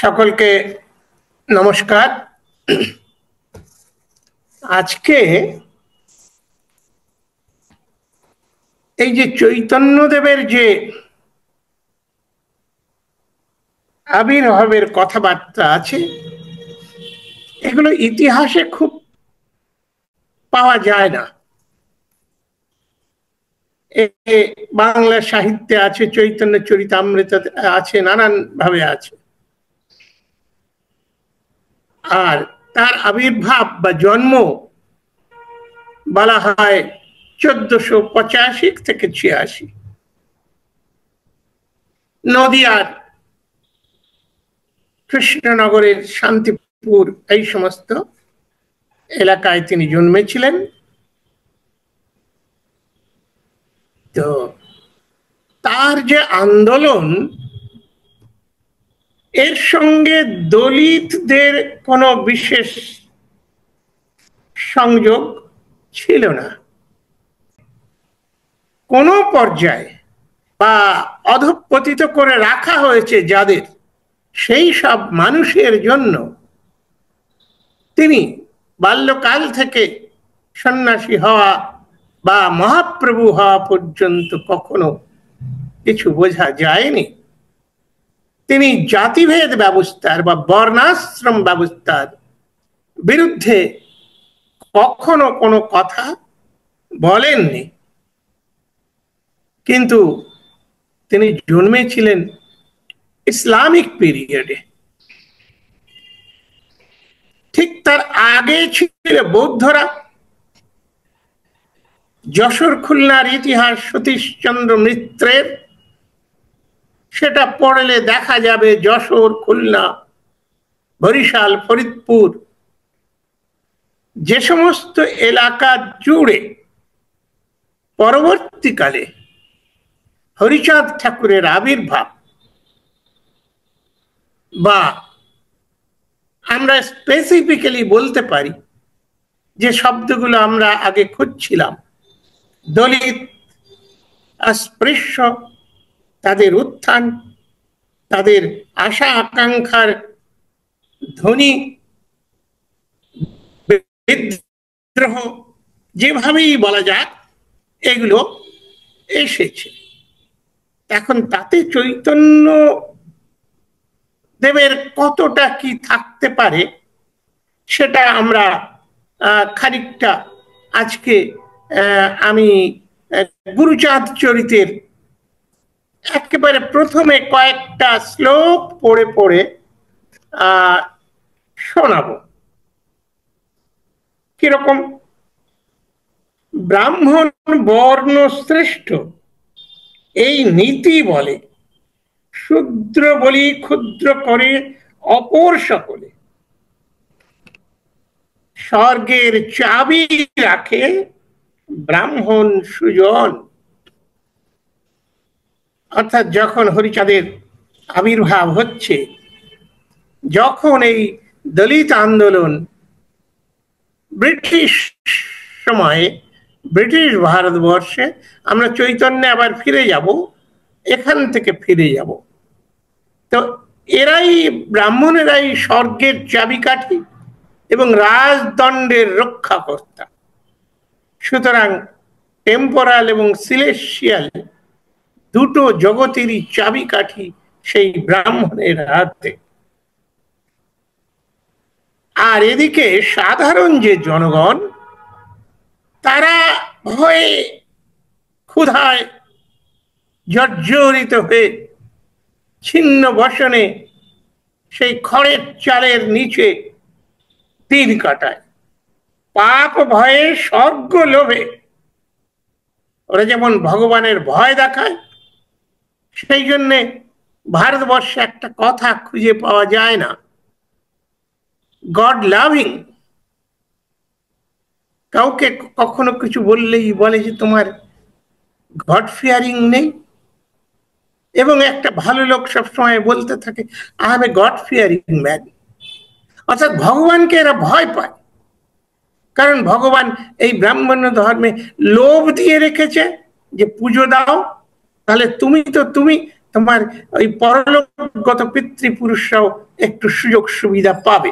সকলকে নমস্কার। আজকে এই যে চৈতন্যদেবের যে আবির্ভাবের কথাবার্তা আছে, এগুলো ইতিহাসে খুব পাওয়া যায় না। বাংলা সাহিত্যে আছে, চৈতন্য চরিতামৃত আছে, নানান ভাবে আছে। আর তার আবির্ভাব বা জন্ম বলা হয় 1485 থেকে 86। নদিয়ার কৃষ্ণনগরের শান্তিপুর এই সমস্ত এলাকায় তিনি জন্মেছিলেন। তো তার যে আন্দোলন, এর সঙ্গে দলিতদের কোনো বিশেষ সংযোগ ছিল না। কোনো পর্যায়ে বা অধঃপতিত করে রাখা হয়েছে যাদের, সেই সব মানুষের জন্য তিনি বাল্যকাল থেকে সন্ন্যাসী হওয়া বা মহাপ্রভু হওয়া পর্যন্ত কখনো কিছু বোঝা যায়নি। তিনি জাতিভেদ ব্যবস্থার বা বর্ণাশ্রম ব্যবস্থার বিরুদ্ধে কখনো কোনো কথা বলেননি। কিন্তু তিনি জন্মেছিলেন ইসলামিক পিরিয়ডে। ঠিক তার আগে ছিল বৌদ্ধরা। যশোর খুলনার ইতিহাস সতীশচন্দ্র মিত্রের, সেটা পড়লে দেখা যাবে যশোর, খুলনা, বরিশাল, ফরিদপুর যে সমস্ত এলাকা জুড়ে পরবর্তীকালে হরিচাঁদ ঠাকুরের আবির্ভাব, বা আমরা স্পেসিফিক্যালি বলতে পারি যে শব্দগুলো আমরা আগে খুঁজছিলাম, দলিত, অস্পৃশ্য, তাদের উত্থান, তাদের আশা আকাঙ্ক্ষার ধ্বনি, বিদ্রোহ, যেভাবেই বলা যাক, এগুলো এসেছে। এখন তাতে চৈতন্য দেবের কতটা কি থাকতে পারে সেটা আমরা খানিকটা আজকে আমি গুরুচাঁদ চরিতের একেবারে প্রথমে কয়েকটা শ্লোক পড়ে পড়ে শোনাবো। কিরকম? ব্রাহ্মণ বর্ণ শ্রেষ্ঠ এই নীতি বলে, শূদ্র বলি ক্ষুদ্র করে অপর সকলে, স্বর্গের চাবি রাখে ব্রাহ্মণ সুজন। অর্থাৎ যখন হরিচাঁদের আবির্ভাব হচ্ছে, যখন এই দলিত আন্দোলন ব্রিটিশ সময়ে, ব্রিটিশ ভারতবর্ষে, আমরা চৈতন্যে আবার ফিরে যাব, এখান থেকে ফিরে যাব, তো এরাই ব্রাহ্মণেরাই স্বর্গের চাবিকাঠি এবং রাজদণ্ডের রক্ষাকর্তা। সুতরাং টেম্পোরাল এবং সিলেশিয়াল দুটো জগতেরই চাবিকাঠি সেই ব্রাহ্মণের হাতে। আর এদিকে সাধারণ যে জনগণ, তারা ভয়ে ক্ষুধায় জর্জরিত হয়ে ছিন্ন বসনে সেই খড়ের চালের নিচে দিন কাটায়। পাপ ভয়ে স্বর্গ লোভে ওরা যেমন ভগবানের ভয় দেখায়, সেই জন্যে ভারতবর্ষে একটা কথা খুঁজে পাওয়া যায় না, গড লাভিং। কাউকে কখনো কিছু বললেই বলে যে তোমার গড ফিয়ারিং নেই। এবং একটা ভালো লোক সবসময় বলতে থাকে, I have a god fearing man. অর্থাৎ ভগবানকে এরা ভয় পায়, কারণ ভগবান এই ব্রাহ্মণ ধর্মে লোভ দিয়ে রেখেছে যে পুজো দাও, তাহলে তুমি তোমার ওই পরলোকগত পিতৃপুরুষরাও একটু সুযোগ সুবিধা পাবে।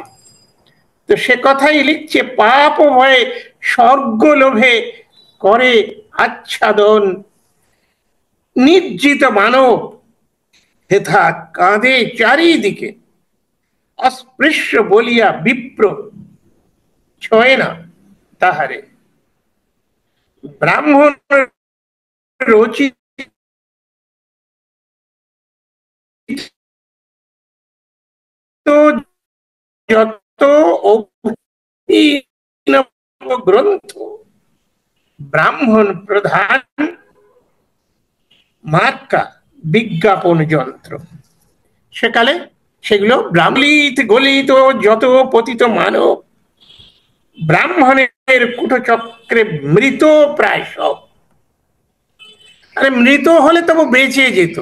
তো সে কথাই লিখছে, পাপ ভয়ে স্বর্গ লোভে করে আচ্ছাদন, নির্জিত মানব হেথা কাঁদে চারিদিকে, অস্পৃশ্য বলিয়া বিপ্র ছয় না তাহারে, ব্রাহ্মণ রচিত যত গ্রন্থ ব্রাহ্মণ প্রধান মার্কা বিজ্ঞাপন যন্ত্র। সেকালে সেগুলো ব্রাহ্মলিত গলিত যত পতিত মানব ব্রাহ্মণের কুটচক্রে মৃত প্রায় সব। আরে মৃত হলে তবু বেঁচে যেত,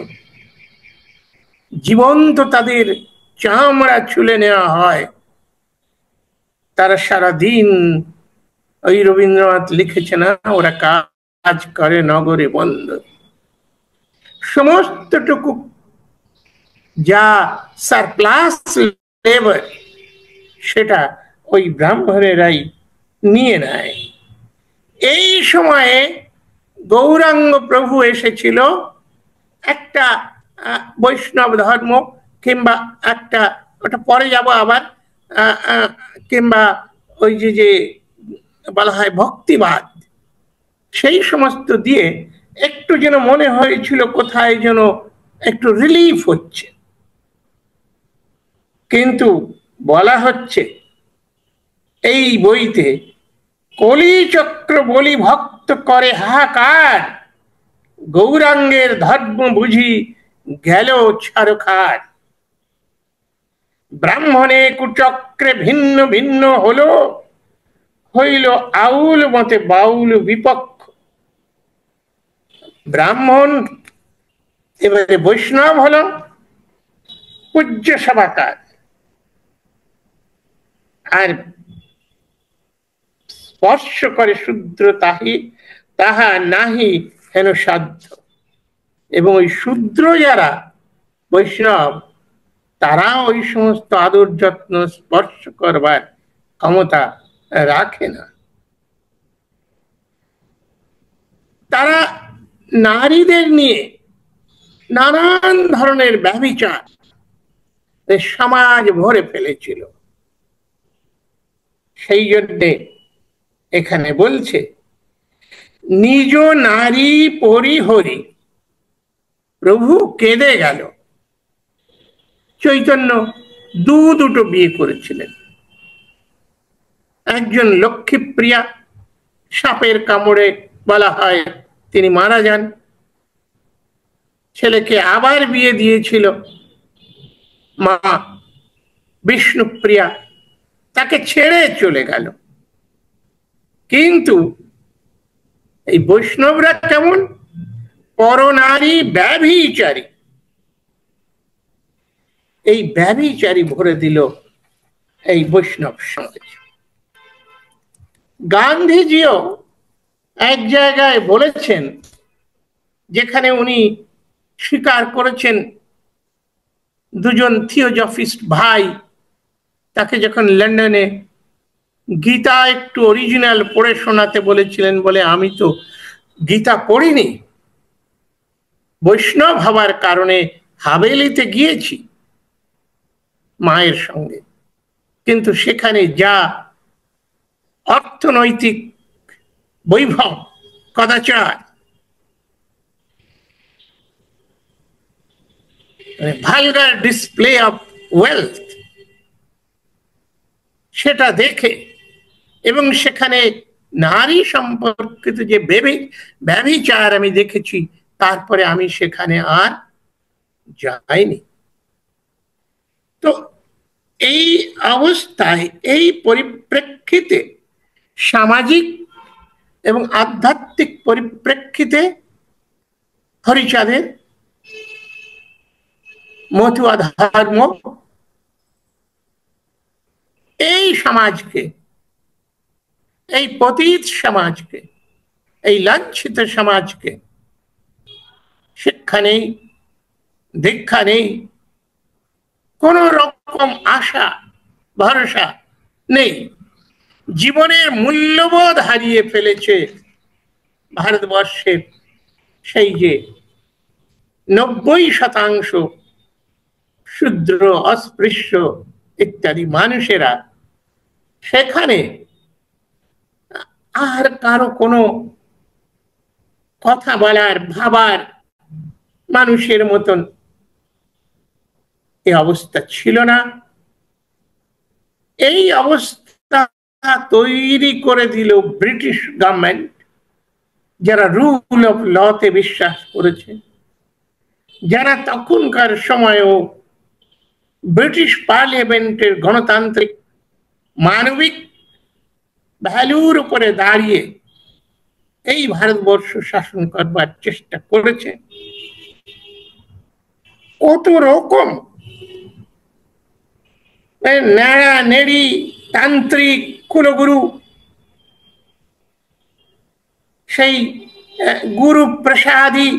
জীবন্ত তাদের চামড়া ছুলে নেওয়া হয়। তারা সারাদিন, ওই রবীন্দ্রনাথ লিখেছে না, ওরা কাজ করে নগরে বন্ধ, সমস্তটুকু যা সারপ্লাস লেবার সেটা ওই ব্রাহ্মণেরাই নিয়ে নেয়। এই সময়ে গৌরাঙ্গ প্রভু এসেছিল একটা বৈষ্ণব ধর্ম, কিংবা একটা, ওটা পরে যাব আবার, কিংবা ওই যে বলা হয় ভক্তিবাদ, সেই সমস্ত দিয়ে একটু যেন মনে হয়েছিল কোথায় যেন একটু রিলিফ হচ্ছে। কিন্তু বলা হচ্ছে এই বইতে, কলিচক্র বলি ভক্ত করে হাহাকার, গৌরাঙ্গের ধর্ম বুঝি গেল ছারখার, ব্রাহ্মণে কুচক্রে ভিন্ন ভিন্ন হলো, হইল আউল মতে বাউল বিপক্ষ। ব্রাহ্মণ এবারে বৈষ্ণব হলো পূজ্য সভাকার, আর স্পর্শ করে শূদ্র তাহা নাহি হেন সাধ্য। এবং ওই শূদ্র যারা বৈষ্ণব, তারা ওই সমস্ত আদর যত্ন স্পর্শ করবার ক্ষমতা রাখে না। তারা নারীদের নিয়ে নানান ধরনের ব্যভিচার সমাজ ভরে ফেলেছিল। সেই জন্যে এখানে বলছে, নিজ নারী পরিহরি প্রভু কেঁদে গেল। চৈতন্য দুটো বিয়ে করেছিলেন। একজন লক্ষ্মীপ্রিয়া, সাপের কামড়ে বলা হয় তিনি মারা যান। ছেলেকে আবার বিয়ে দিয়েছিল মা বিষ্ণুপ্রিয়া, তাকে ছেড়ে চলে গেল। কিন্তু এই বৈষ্ণবরা কেমন? পরনারী ব্যভিচারী। এই ব্যভিচারী ভরে দিল এই বৈষ্ণব সমাজ। গান্ধীজিও এক জায়গায় বলেছেন, যেখানে উনি স্বীকার করেছেন দুজন থিওজফিস্ট ভাই তাকে যখন লন্ডনে গীতা একটু অরিজিনাল পড়ে শোনাতে বলেছিলেন, বলে আমি তো গীতা পড়িনি, বৈষ্ণব হওয়ার কারণে হাভেলিতে গিয়েছি মায়ের সঙ্গে, কিন্তু সেখানে যা অর্থনৈতিক বৈভব, কদাচার, ভালগার ডিসপ্লে অফ ওয়েলথ, সেটা দেখে এবং সেখানে নারী সম্পর্কিত যে ব্যভিচার আমি দেখেছি, তারপরে আমি সেখানে আর যাইনি। তো এই অবস্থায়, এই পরিপ্রেক্ষিতে, সামাজিক এবং আধ্যাত্মিক পরিপ্রেক্ষিতে হরিচাঁদের মতুয়া ধর্ম এই সমাজকে, এই পতিত সমাজকে, এই লাঞ্ছিত সমাজকে শিক্ষা নেই, দীক্ষা নেই, কোন রকম আশা ভরসা নেই। জীবনের মূল্যবোধ হারিয়ে ফেলেছে ভারতবর্ষের সেই যে 90% শূদ্র, অস্পৃশ্য ইত্যাদি মানুষেরা, সেখানে আর কারো কোনো কথা বলার, ভাবার মানুষের মতন এই অবস্থা ছিল না। এই অবস্থা তৈরি করে দিল ব্রিটিশ গভর্নমেন্ট, যারা রুল অফ লতে বিশ্বাস করেছে, যারা তখনকার সময়েও ব্রিটিশ পার্লামেন্টের গণতান্ত্রিক মানবিক ভ্যালুর উপরে দাঁড়িয়ে এই ভারতবর্ষ শাসন করবার চেষ্টা করেছে। কত রকম নেড়া নেড়ি তান্ত্রিক কুলগুরু, সেই গুরু প্রসাদী,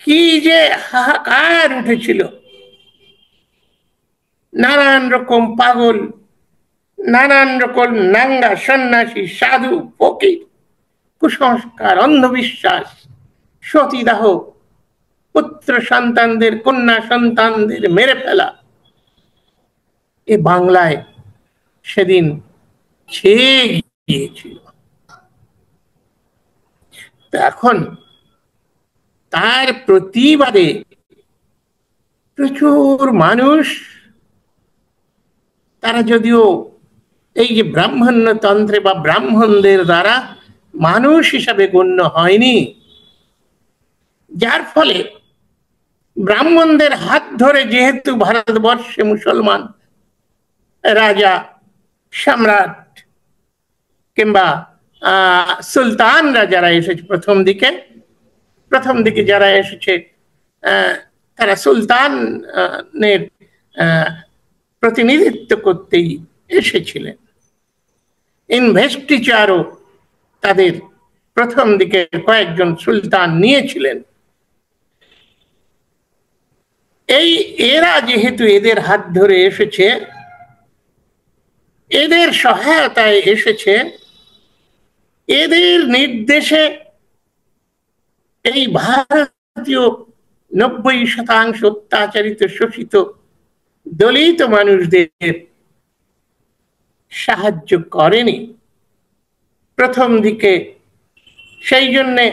কি যে হাহাকার উঠেছিল। নানান রকম পাগল, নানান রকম নাঙ্গা সন্ন্যাসী, সাধু, ফকির, কুসংস্কার, অন্ধবিশ্বাস, সতীদাহ, পুত্র সন্তানদের, কন্যা সন্তানদের মেরে ফেলা, এ বাংলায় সেদিন ছেয়ে গিয়েছিল। এখন তার প্রতিবাদে প্রচুর মানুষ, তারা যদিও এই যে ব্রাহ্মণ্যতন্ত্রে বা ব্রাহ্মণদের দ্বারা মানুষ হিসাবে গণ্য হয়নি, যার ফলে ব্রাহ্মণদের হাত ধরে যেহেতু ভারতবর্ষে মুসলমান রাজা, সম্রাট কিংবা সুলতানরা যারা এসেছে, প্রথম দিকে যারা এসেছে তারা সুলতানের প্রতিনিধিত্ব করতেই এসেছিলেন। ইনভেস্টিচারও তাদের প্রথম দিকে কয়েকজন সুলতান নিয়েছিলেন। এরা যেহেতু এদের হাত ধরে এসেছে, এদের সহায়তায় এসেছে, এদের নির্দেশে এই ভারতীয় 90% অত্যাচারিত, শোষিত, দলিত মানুষদের সাহায্য করেনি প্রথম দিকে। সেই জন্যে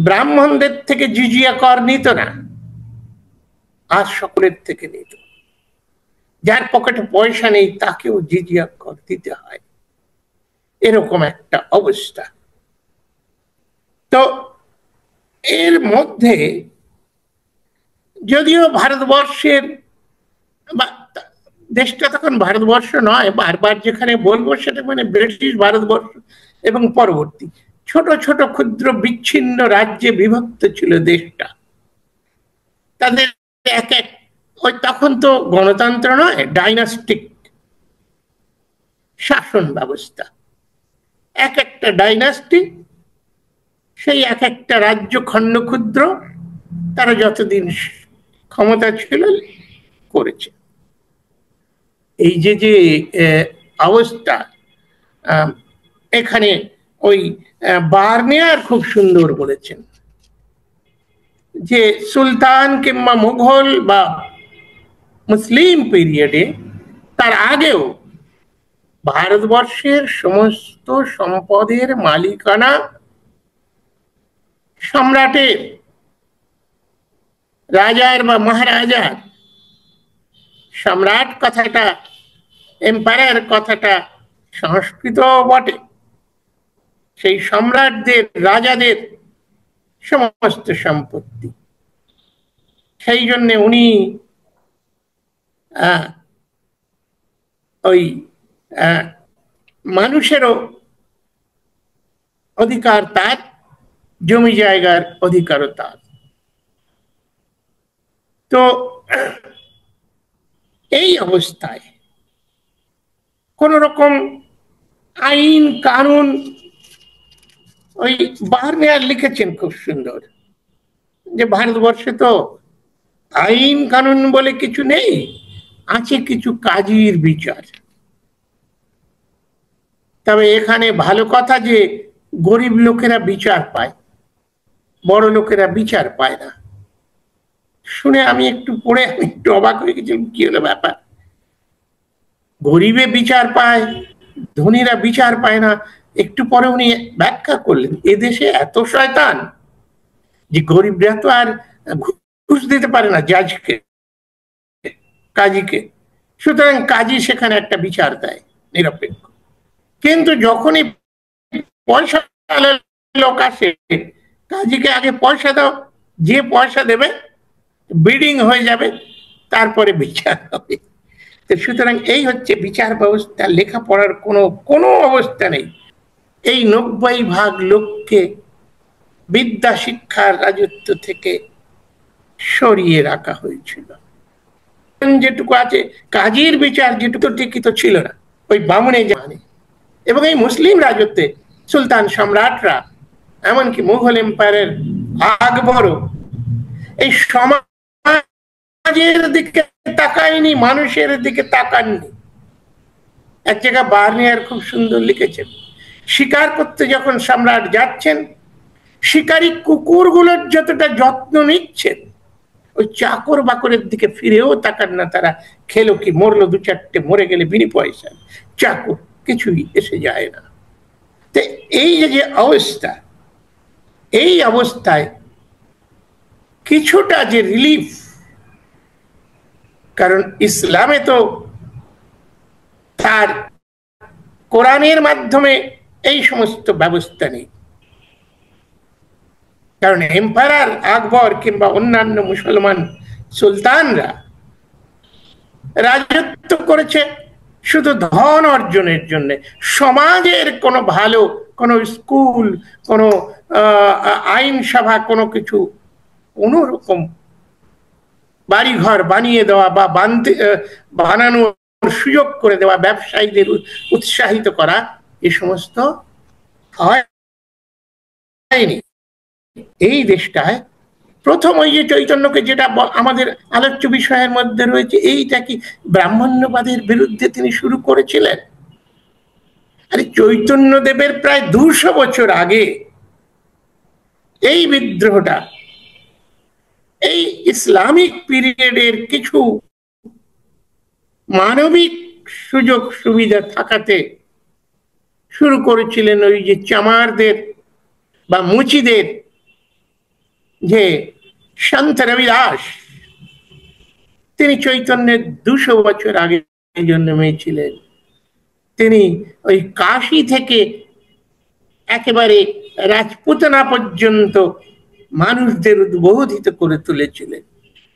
ব্রাহ্মণদের থেকে জিজিয়া কর নিত না, আর সকলের থেকে নিত। যার পকেটে পয়সা নেই তাকেও জিজিয়া কর দিতে হয়, এরকম একটা অবস্থা। তো এর মধ্যে যদিও ভারতবর্ষের, দেশটা তখন ভারতবর্ষ নয়, বারবার যেখানে বলবো সেটা মানে ব্রিটিশ ভারতবর্ষ, এবং পরবর্তী ছোট ছোট ক্ষুদ্র বিচ্ছিন্ন রাজ্যে বিভক্ত ছিল দেশটা। তাদের এক এক, ওই তখন তো গণতন্ত্র নয়, ডাইনাস্টিক শাসন ব্যবস্থা, এক একটা ডাইনাস্টি, সেই এক একটা রাজ্য খণ্ড ক্ষুদ্র, তারা যতদিন ক্ষমতা ছিল করেছে। এই যে যে অবস্থা, এখানে ওই বার্নিয়ার খুব সুন্দর বলেছেন যে সুলতান কিংবা মুঘল বা মুসলিম পিরিয়ডে, তার আগেও ভারতবর্ষের সমস্ত সম্পদের মালিকানা সম্রাটের, রাজার বা মহারাজার। সম্রাট কথাটা, এম্পায়ার কথাটা সংস্কৃত বটে। সেই সম্রাটদের, রাজাদের সমস্ত সম্পত্তি। সেই জন্য উনি ওই মানুষেরও অধিকার তার, জমি জায়গার অধিকারও তার। তো এই অবস্থায় কোন রকম আইন কানুন, ওই বার্নিয়ার লিখেছেন খুব সুন্দর যে ভারতবর্ষে তো আইন কানুন বলে কিছু নেই, আছে কিছু কাজীর বিচার। তবে এখানে ভালো কথা যে গরিব লোকেরা বিচার পায়, বড় লোকেরা বিচার পায় না। শুনে আমি একটু অবাক হয়ে গেছিলাম, কি হলো ব্যাপার? গরিবে বিচার পায়, ধনীরা বিচার পায় না। একটু পরে উনি ব্যাখ্যা করলেন, এদেশে এত শয়তান যে গরিবরা তো আর ঘুষ দিতে পারে না জাজকে, কাজীকে, সুতরাং কাজী সেখানে একটা বিচার দেয় নিরপেক্ষ। কিন্তু যখনই পয়সা লোক আসে, কাজীকে আগে পয়সা দাও, যে পয়সা দেবে বিডিং হয়ে যাবে, তারপরে বিচার হবে। সুতরাং এই হচ্ছে বিচার ব্যবস্থা। লেখাপড়ার কোনো অবস্থা নেই। এই 90% লোককে বিদ্যা শিক্ষার রাজত্ব থেকে সরিয়ে রাখা হয়েছিল। যেটুকু আছে কাজীর বিচার, যেটুকু ঠিকই তো ছিল না ওই বামুনে জানে। এবং এই মুসলিম রাজত্বে সুলতান সম্রাটরা, এমনকি মুঘল এম্পায়ারের আকবরও এই সমাজের দিকে তাকায়নি, মানুষের দিকে তাকাননি। এক জায়গায় বার্নিয়ার খুব সুন্দর লিখেছেন, শিকার করতে যখন সম্রাট যাচ্ছেন, শিকারী কুকুরগুলোর যতটা যত্ন নিচ্ছেন, ওই চাকর বাকরের দিকে ফিরেও তাকান না তারা। খেলো কি, মরলো 2-4টে, মরে গেলে বিনি পয়সা, চাকর কিছুই এসে যায় না। তো এই যে অবস্থা, এই অবস্থায় কিছুটা যে রিলিফ, কারণ ইসলামে তো তার কোরআনের মাধ্যমে এই সমস্ত ব্যবস্থা নেই। কারণ এম্পায়ার আকবর কিংবা অন্যান্য মুসলমান সুলতানরা রাজত্ব করেছে শুধু ধন অর্জনের জন্য। সমাজের কোনো ভালো, কোনো স্কুল, কোনো আইনসভা, কোনো কিছু, কোনো রকম বাড়িঘর বানিয়ে দেওয়া বা বানানোর সুযোগ করে দেওয়া, ব্যবসায়ীদের উৎসাহিত করা, এ সমস্ত হয়নি। এই দেশটায় প্রথম ওই যে চৈতন্যকে, যেটা আমাদের আলোচ্য বিষয়ের মধ্যে রয়েছে, এইটা কি ব্রাহ্মণ্যবাদের বিরুদ্ধে তিনি শুরু করেছিলেন? আরে চৈতন্যদেবের প্রায় 200 বছর আগে এই বিদ্রোহটা, এই ইসলামিক পিরিয়ডের কিছু মানবিক সুযোগ সুবিধা থাকাতে শুরু করেছিলেন ওই যে চামারদের বা মুচিদের, যে সন্ত রবিদাস, তিনি চৈতন্যের 200 বছর আগে জন্মেছিলেন। তিনি ওই কাশী থেকে একেবারে রাজপুতানা পর্যন্ত মানুষদের উদ্বোধিত করে তুলেছিলেন,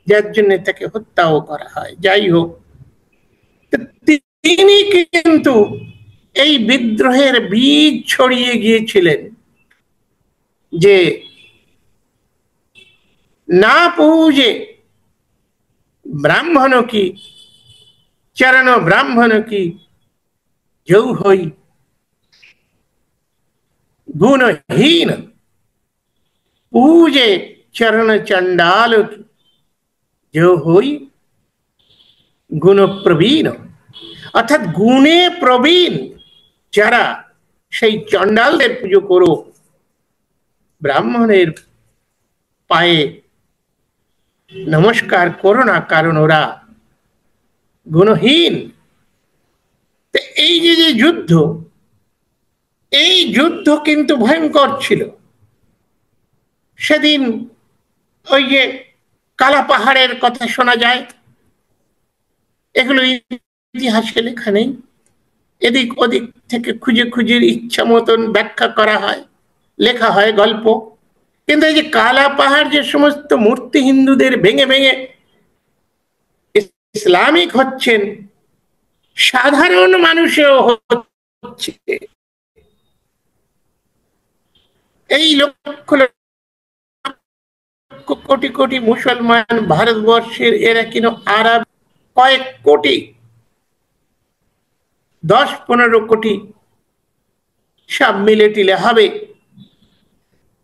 যার জন্য তাকে হত্যাও করা হয়। যাই হোক, তিনি কিন্তু এই বিদ্রোহের বীজ ছড়িয়ে গিয়েছিলেন যে না পূজে ব্রাহ্মণ কি চরণ ব্রাহ্মণ কি যৌ হই গুণহীন, পূজে চরণ চণ্ডাল কি যৌ হই গুণ প্রবীণ। অর্থাৎ গুণে প্রবীণ যারা, সেই চণ্ডালদের পুজো করো, ব্রাহ্মণের পায়ে নমস্কার করো না, কারণ ওরা গুণহীন। এই যে যুদ্ধ, এই যুদ্ধ কিন্তু ভয়ঙ্কর ছিল। সেদিন ওই যে কালা পাহাড়ের কথা শোনা যায়, এগুলো ইতিহাসে লেখা নেই, এদিক ওদিক থেকে খুঁজে খুঁজে ইচ্ছা মতন ব্যাখ্যা করা হয়, লেখা হয় গল্প। কিন্তু এই যে কালা পাহাড় যে সমস্ত মূর্তি হিন্দুদের ভেঙে ভেঙে ইসলামিক হচ্ছেন, সাধারণ মানুষেও হচ্ছে। এই লক্ষ কোটি কোটি মুসলমান ভারতবর্ষের, এরা কিন্তু আরব কয়েক কোটি, 10-15 কোটি সব মিলে টিলে হবে।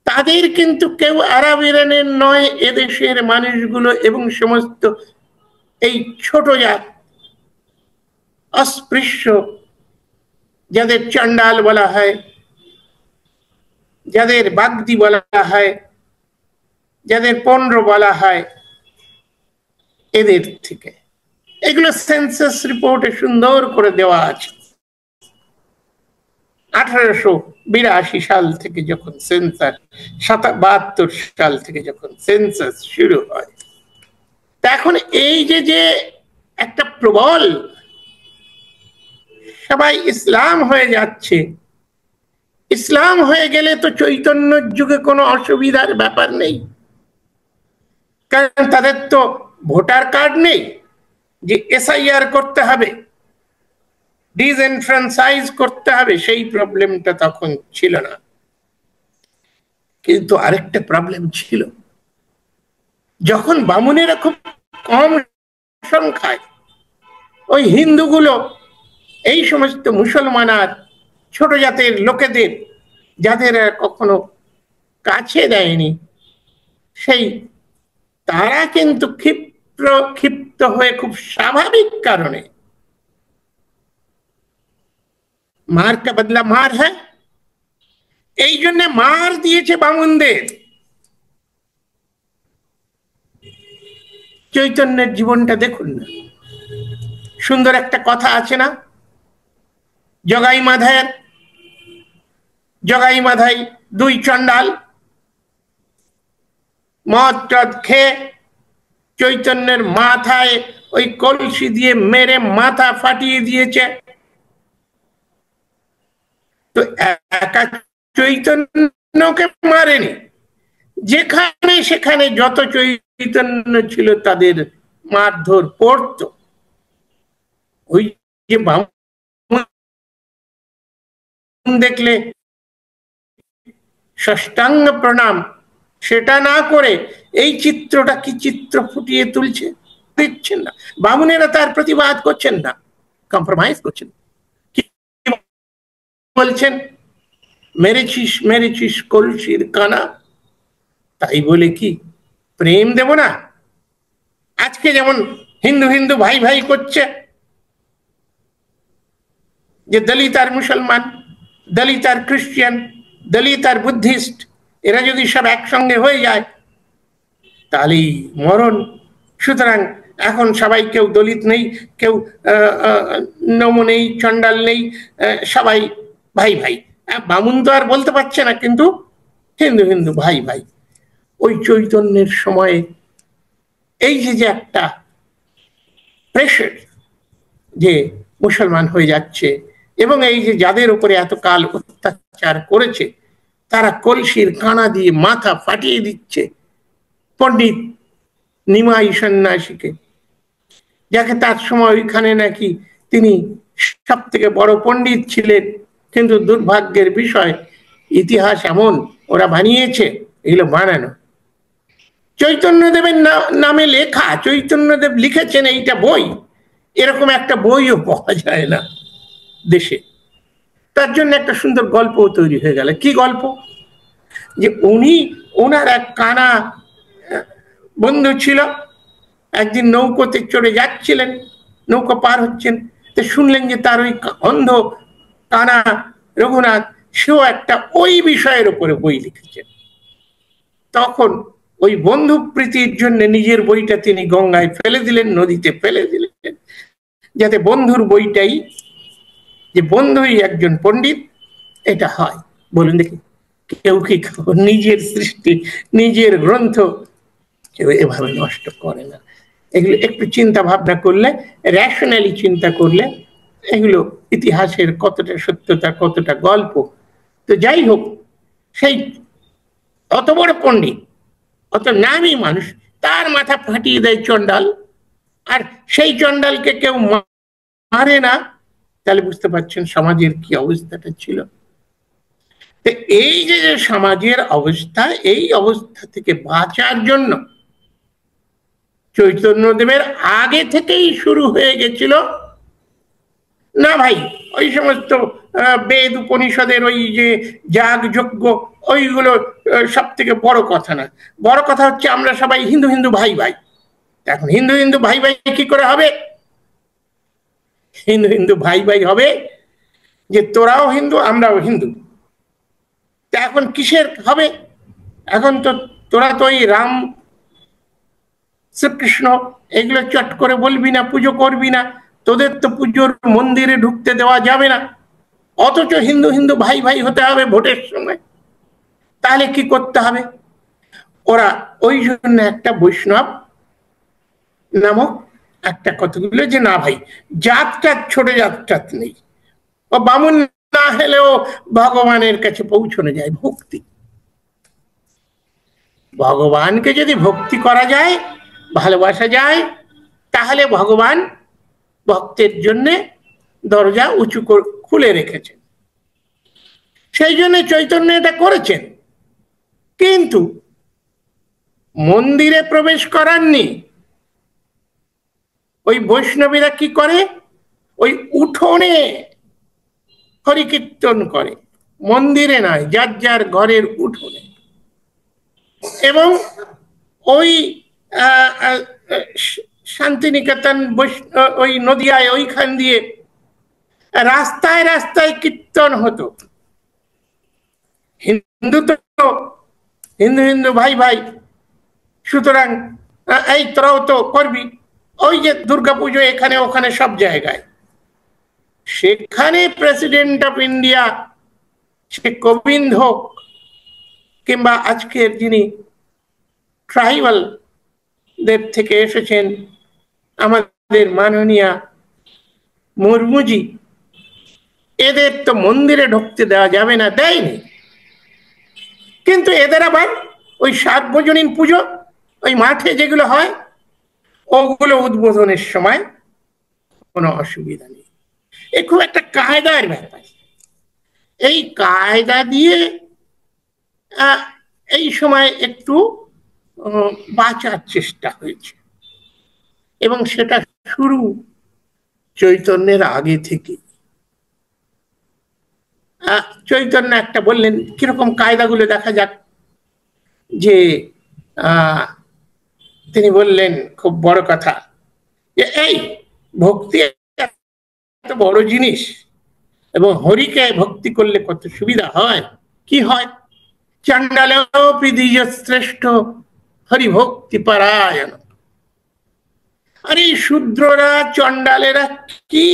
তাদের কিন্তু কেউ আরব ইরানের নয়, এদেশের মানুষগুলো এবং সমস্ত এই ছোট জাত অস্পৃশ্য, যাদের চণ্ডাল বলা হয়, যাদের বাগদি বলা হয়, যাদের পণ্ড বলা হয়, এদের থেকে। এগুলো সেন্সাস রিপোর্টে সুন্দর করে দেওয়া আছে। 1882 সাল থেকে যখন সেন্সাস, 72 সাল থেকে যখন সেন্সাস শুরু হয়, এখন এই যে একটা প্রবল সবাই ইসলাম হয়ে যাচ্ছে, ইসলাম হয়ে গেলে তো চৈতন্যের যুগে কোনো অসুবিধার ব্যাপার নেই, কারণ তাদের তো ভোটার কার্ড নেই যে এসআইআর করতে হবে, ডিসএনফ্রাঞ্চাইজ করতে হবে, সেই প্রবলেমটা তখন ছিল না। কিন্তু আরেকটা প্রবলেম ছিল, যখন বামুনেরা খুব কম সংখ্যায়, ওই হিন্দুগুলো এই সমস্ত মুসলমান আর ছোট জাতের লোকেদের, যাদের কখনো কাছে দেয়নি, সেই তারা কিন্তু ক্ষিপ্ত হয়ে খুব স্বাভাবিক কারণে, মার কা বদলা মার হ্যাঁ, এই জন্য মার দিয়েছে বামুনদের। চৈতন্যের জীবনটা দেখুন না, সুন্দর একটা কথা আছে না, জগাই মাধাই দুই চণ্ডাল মদ টদ খেয়ে চৈতন্যের মাথায় ওই কলসি দিয়ে মেরে মাথা ফাটিয়ে দিয়েছে। তো একা চৈতন্যকে মারেনি, যেখানে সেখানে যত চৈতন্য ছিল তাদের মারধর পড়ত। ওই যে দেখলে ষষ্ঠাঙ্গ প্রণাম, সেটা না করে এই চিত্রটা কি চিত্র ফুটিয়ে তুলছে, দিচ্ছেন না বামুনেরা, তার প্রতিবাদ করছেন না, কম্প্রোমাইজ করছেন, বলছেন মেরেছিস কলসির কানা, তাই বলে কি প্রেম দেব না? আজকে যেমন হিন্দু ভাই ভাই করছে, যে দলিত আর মুসলমান, দলিত আর খ্রিস্টান, দলিত আর বুদ্ধিস্ট, এরা যদি সব একসঙ্গে হয়ে যায় তাহলেই মরণ। সুতরাং এখন সবাই, কেউ দলিত নেই, কেউ নম নেই, চণ্ডাল নেই, সবাই ভাই ভাই। বামুন তো আর বলতে পারছে না, কিন্তু হিন্দু ভাই ভাই। ওই চৈতন্যের সময়ে এই যে একটা প্রেশার যে মুসলমান হয়ে যাচ্ছে, এবং এই যে যাদের উপরে এতকাল অত্যাচার করেছে, তারা কলসির কানা দিয়ে মাথা ফাটিয়ে দিচ্ছে পণ্ডিত নিমাই সন্ন্যাসীকে, যাকে তার সময় ওইখানে নাকি তিনি সব থেকে বড় পণ্ডিত ছিলেন, কিন্তু দুর্ভাগ্যের বিষয় ইতিহাস এমন ওরা বানিয়েছে, এগুলো বানানো। চৈতন্যদেবের নামে লেখা, চৈতন্যদেব লিখেছেন এইটা বই, এরকম একটা বইও পাওয়া যায় না দেশে। তার জন্য একটা সুন্দর গল্প তৈরি হয়ে গেল। কি গল্প? যে ওনার এক কানা বন্ধু ছিল, একদিন নৌকোতে চড়ে যাচ্ছিলেন, নৌকো পার হচ্ছেন, তো শুনলেন যে তার ওই অন্ধ কানা রঘুনাথ, সেও একটা ওই বিষয়ের উপরে বই লিখেছেন। তখন ওই বন্ধু প্রীতির জন্য নিজের বইটা তিনি গঙ্গায় ফেলে দিলেন, নদীতে ফেলে দিলেন, যাতে বন্ধুর বইটাই, যে বন্ধুই একজন পণ্ডিত, এটা হয়। বলুন দেখি, কেউ কি নিজের সৃষ্টি, নিজের গ্রন্থ কেউ এভাবে নষ্ট করে না। এগুলো একটু চিন্তা ভাবনা করলে, রেশনালি চিন্তা করলে, এগুলো ইতিহাসের কতটা সত্যতা, কতটা গল্প। তো যাই হোক, সেই অত বড় পণ্ডিত, অত নামী মানুষ, তার মাথা ফাটিয়ে দেয় চণ্ডাল, আর সেই চণ্ডালকে কেউ মারে না, তাহলে বুঝতে পারছেন সমাজের কি অবস্থাটা ছিল। এই যে সমাজের অবস্থা, এই অবস্থা থেকে বাঁচার জন্য চৈতন্যদেবের আগে থেকেই শুরু হয়ে গেছিল না ভাই, ওই সমস্ত বেদ উপনিষদের ওই যে যাগ যজ্ঞ ওইগুলো সব থেকে বড় কথা না। বড় কথা হচ্ছে আমরা সবাই হিন্দু হিন্দু ভাই ভাই। এখন হিন্দু হিন্দু ভাই ভাই কি করে হবে? হিন্দু হিন্দু ভাই ভাই হবে যে তোরাও হিন্দু আমরাও হিন্দু। তা এখন কিসের হবে? এখন তো তোরা তো ওই রাম শ্রীকৃষ্ণ এগুলো চট করে বলবি না, পুজো করবি না, তোদের তো পুজোর মন্দিরে ঢুকতে দেওয়া যাবে না, অথচ হিন্দু হিন্দু ভাই ভাই হতে হবে ভোটের সময়। তাহলে কি করতে হবে? ওরা ওই জন্য একটা বৈষ্ণব নামক একটা কতগুলো যে না ভাই জাতটাত ছোট জাতটাত নেই, ও বামুন না হলেও ভগবানের কাছে পৌঁছানো যায় ভক্তি। ভগবানকে যদি ভক্তি করা যায়, ভালোবাসা যায়, তাহলে ভগবান ভক্তের জন্য দরজা উঁচু খুলে রেখেছেন। সেই জন্য চৈতন্য এটা করেছেন। কিন্তু মন্দিরে প্রবেশ করাননি। ওই বৈষ্ণবীরা কি করে? ওই উঠোনে হরিকীর্তন করে, মন্দিরে নয়, যার যার ঘরের উঠোনে। এবং ওই শান্তিনিকেতন ওই নদিয়ায় ওইখান দিয়ে রাস্তায় রাস্তায় কীর্তন হতো। হিন্দু তো হিন্দু হিন্দু ভাই ভাই, সুতরাং এই তোরাও তো করবি। ওই যে দুর্গাপুজো এখানে ওখানে সব জায়গায়, সেখানে প্রেসিডেন্ট অফ ইন্ডিয়া, সে কোবিন্দ হোক কিংবা আজকের যিনি ট্রাইবাল দের থেকে এসেছেন আমাদের মাননীয়া মুর্মুজি, এদের তো মন্দিরে ঢুকতে দেওয়া যাবে না, দেয়নি। কিন্তু এদের আবার ওই সার্বজনীন পুজো ওই মাঠে যেগুলো হয় ওগুলো উদ্বোধনের সময় কোনো অসুবিধা নেই। এ খুব একটা কায়দার ব্যাপার। এই কায়দা দিয়ে এই সময় একটু বাঁচার চেষ্টা হয়েছে, এবং সেটা শুরু চৈতন্যের আগে থেকে। চৈতন্য একটা বললেন, কিরকম কায়দাগুলো দেখা যাক। যে তিনি বললেন খুব বড় কথা, যে এই ভক্তি এত বড় জিনিস, এবং হরিকে ভক্তি করলে কত সুবিধা হয়। কি হয়? চণ্ডালোপি দ্বিজ শ্রেষ্ঠ হরিভক্তি পরায়ণ। আরে শূদ্ররা চণ্ডালেরা কি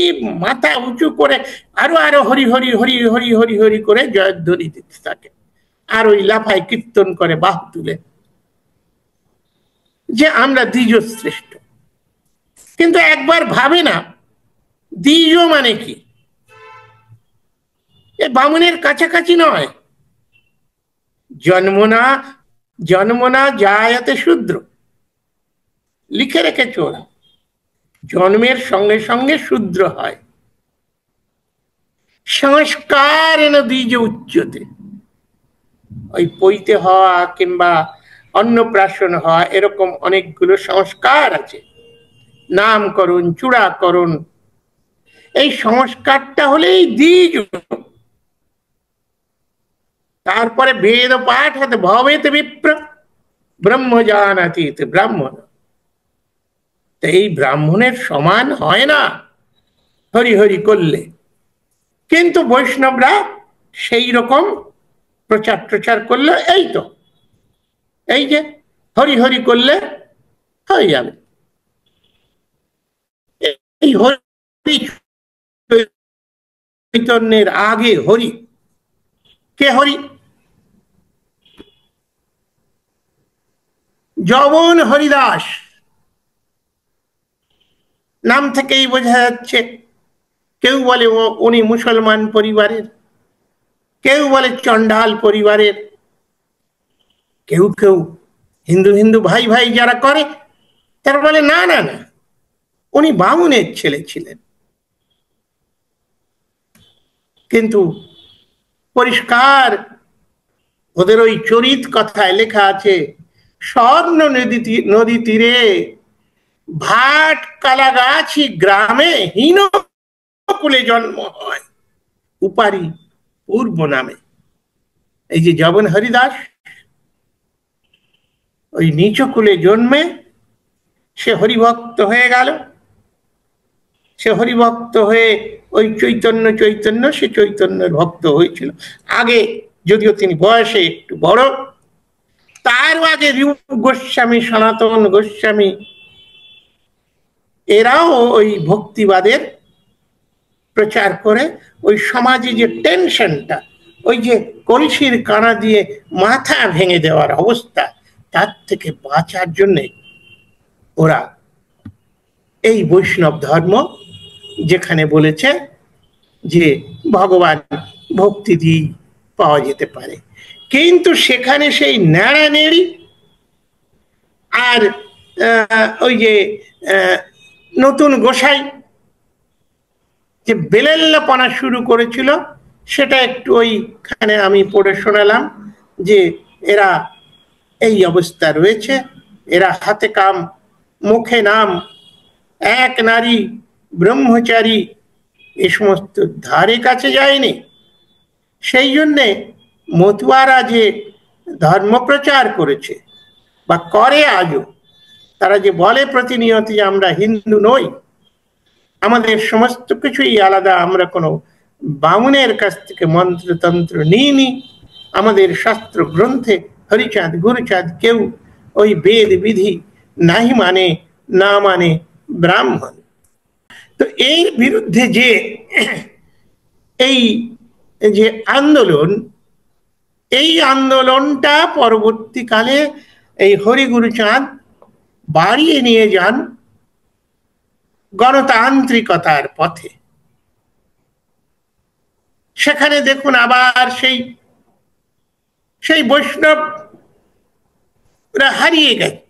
মাথা উঁচু করে আরো আরো হরি হরি হরি হরি হরি হরি করে জয়ধ্বনি দিতে থাকে, আর ওই লাফায় কীর্তন করে বাহ তুলে যে আমরা দ্বিজ শ্রেষ্ঠ। কিন্তু একবার ভাবে না দ্বিজ মানে কি? এ বামুনের কাছাকাছি নয়। জন্মনা জন্মনা জায়তে শূদ্র লিখে রেখেছে ওরা, জন্মের সঙ্গে সঙ্গে শূদ্র হয়। সংস্কার এন দ্বিজ উচ্চতে, ওই পৈতে হওয়া কিংবা অন্নপ্রাশন হওয়া এরকম অনেকগুলো সংস্কার আছে, নামকরণ, চূড়াকরণ। এই সংস্কারটা হলেই দ্বিজ। তারপরে বেদ পাঠ হতে ভবেত বিপ্র ব্রহ্ম জানাতি ব্রাহ্মণ। এই ব্রাহ্মণের সমান হয় না হরি হরি করলে। কিন্তু বৈষ্ণবরা সেই রকম প্রচার প্রচার করলে এই তো এই যে হরি হরি করলে হয়ে যাবে। এই হরি চৈতন্যের আগে হরি কে? হরি যবন হরিদাস নাম থেকেই বোঝা যাচ্ছে। কেউ বলে উনি মুসলমান পরিবারের, কেউ বলে চণ্ডাল পরিবারের, কেউ কেউ হিন্দু হিন্দু ভাই ভাই যারা করে তারা বলে না না না, উনি বামুনের ছেলে ছিলেন। কিন্তু পরিষ্কার ওদের ওই চরিত কথায় লেখা আছে, স্বর্ণ নদী তীরে ভাট কালাগাছি গ্রামে হীন কুলে জন্ম হয় উপারি পূর্ব নামে। এই যে জবন হরিদাস ওই নিচ কুলে জন্মে সে হরিভক্ত হয়ে গেল। সে হরিভক্ত হয়ে ওই চৈতন্য চৈতন্য সে চৈতন্যের ভক্ত হয়েছিল আগে, যদিও তিনি বয়সে একটু বড়। তার আগে রূপ গোস্বামী, সনাতন গোস্বামী এরাও ওই ভক্তিবাদের প্রচার করে ওই সমাজে যে টেনশনটা, ওই যে কলসির কানা দিয়ে মাথা ভেঙে দেওয়ার অবস্থা, তার থেকে বাঁচার জন্যে ওরা এই বৈষ্ণব ধর্ম যেখানে বলেছে যে ভগবান ভক্তি দিয়েই পাওয়া যেতে পারে, কিন্তু সেখানে সেই ন্যাড়া নেড়ি আর ওই যে নতুন গোসাই যে বেলেল্লাপনা শুরু করেছিল, সেটা একটু ওইখানে আমি পড়ে শোনালাম যে এরা এই অবস্থা রয়েছে। এরা হাতে কাম মুখে নাম, এক নারী ব্রহ্মচারী এ সমস্ত ধারে কাছে যায়নি। সেই জন্যে মতুয়ারা যে ধর্ম প্রচার করেছে বা করে আজও, তারা যে বলে প্রতিনিয়ত যে আমরা হিন্দু নই, আমাদের সমস্ত কিছুই আলাদা, আমরা কোনো বামুনের কাছ থেকে মন্ত্রতন্ত্র নিইনি, আমাদের শাস্ত্র গ্রন্থে হরিচাঁদ গুরুচাঁদ কেউ ওই বেদ বিধি নাহি মানে, না মানে ব্রাহ্মণ। তো এর বিরুদ্ধে যে এই যে আন্দোলন, এই আন্দোলনটা পরবর্তীকালে এই হরিগুরুচাঁদ বাড়িয়ে নিয়ে যান গণতান্ত্রিকতার পথে। সেখানে দেখুন আবার সেই বৈষ্ণবরা হারিয়ে গেছে।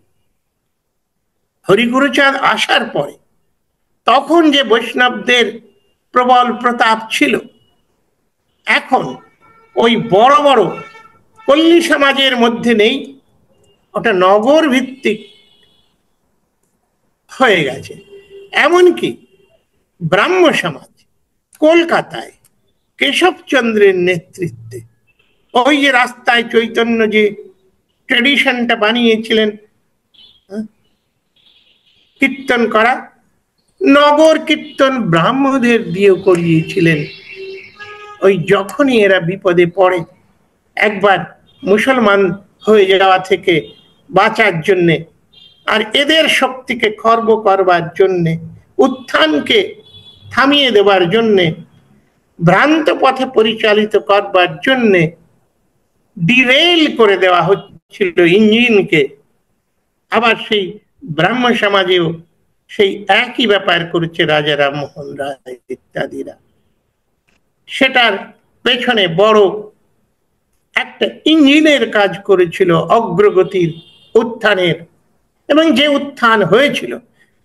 হরিগুরুচাঁদ আসার পরে তখন যে বৈষ্ণবদের প্রবল প্রতাপ ছিল, এখন ওই বড় বড় পল্লী সমাজের মধ্যে নেই, ওটা নগর ভিত্তিক হয়ে গেছে। এমনকি ব্রাহ্ম সমাজ কলকাতায় কেশবচন্দ্রের নেতৃত্বে ওই যে রাস্তায় চৈতন্য যে ট্রেডিশনটা বানিয়েছিলেন কীর্তন করা, নগর কীর্তন ব্রাহ্মদের দিয়েও করিয়েছিলেন। ওই যখনই এরা বিপদে পড়ে, একবার মুসলমান হয়ে যাওয়া থেকে বাঁচার জন্যে আর এদের শক্তিকে খর্ব করবার জন্যে, উত্থানকে থামিয়ে দেবার জন্যে, ভ্রান্ত পথে পরিচালিত করবার জন্যে ডিরেল করে দেওয়া হচ্ছিল ইঞ্জিনকে। আবার সেই ব্রাহ্ম সমাজেও সেই একই ব্যাপার করেছে রাজা রামমোহন রায় ইত্যাদিরা। সেটার পেছনে বড় একটা ইঞ্জিনের কাজ করেছিল অগ্রগতির, উত্থানের, এবং যে উত্থান হয়েছিল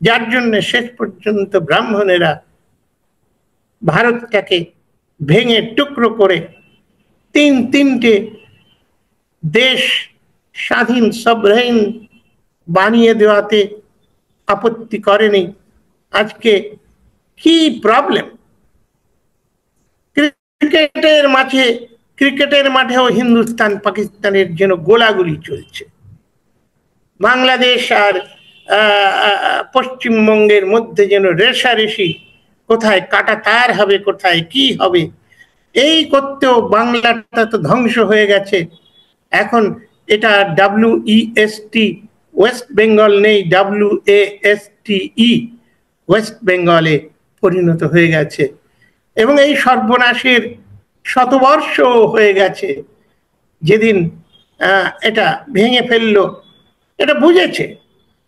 যার জন্য শেষ পর্যন্ত ব্রাহ্মণেরা ভারতটাকে ভেঙে টুকরো করে তিনটে দেশ স্বাধীন সভরেন বানিয়ে দেওয়াতে আপত্তি করেনি। আজকে কি প্রবলেম, ক্রিকেটের মাঠেও হিন্দুস্তান পাকিস্তানের যেন গোলাগুলি চলছে। বাংলাদেশ আর পশ্চিমবঙ্গের মধ্যে যেন রেষারেষি, কোথায় কাটা তার হবে, কোথায় কি হবে, এই করতেও বাংলাটা তো ধ্বংস হয়ে গেছে। এখন এটা WEST ওয়েস্ট বেঙ্গল নেই, WASTE ওয়েস্ট বেঙ্গলে পরিণত হয়ে গেছে, এবং এই সর্বনাশের শতবর্ষ হয়ে গেছে। যেদিন এটা ভেঙে ফেললো, এটা বুঝেছে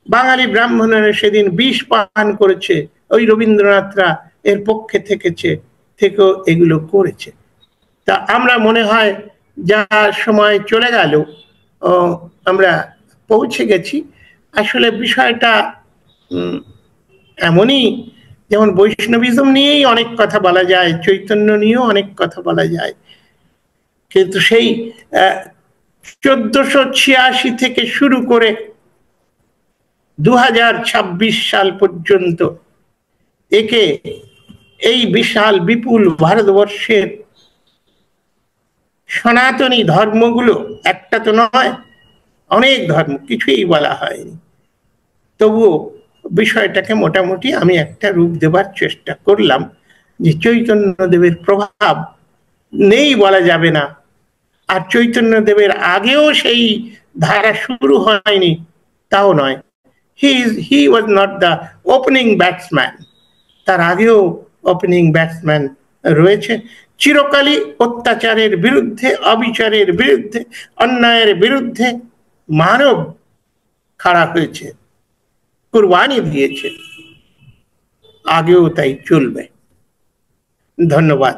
বাঙালি ব্রাহ্মণেরা, সেদিন বিষ পান করেছে, ওই রবীন্দ্রনাথরা এর পক্ষে থেকেও এগুলো করেছে। তা আমরা মনে হয় যা সময় চলে গেল, আমরা পৌঁছে গেছি। আসলে বিষয়টা এমনই, যেমন বৈষ্ণবিজম নিয়েই অনেক কথা বলা যায়, চৈতন্য নিয়েও অনেক কথা বলা যায়, কিন্তু সেই 1486 থেকে শুরু করে 2026 সাল পর্যন্ত একে এই বিশাল বিপুল ভারতবর্ষের সনাতনী ধর্মগুলো একটা তো নয়, অনেক ধর্ম, কিছুই বলা হয়নি, তবুও বিষয়টাকে মোটামুটি আমি একটা রূপ দেবার চেষ্টা করলাম যে চৈতন্যদেবের প্রভাব নেই বলা যাবে না, আর চৈতন্যদেবের আগেও সেই ধারা শুরু হয়নি তাও নয়। He was not the opening batsman, তার আগেও ওপেনিং ব্যাটসম্যান রয়েছে। চিরকালই অত্যাচারের বিরুদ্ধে, অবিচারের বিরুদ্ধে, অন্যায়ের বিরুদ্ধে মানব খাড়া হয়েছে, কুরবানি দিয়েছে, আগেও তাই চলবে। ধন্যবাদ।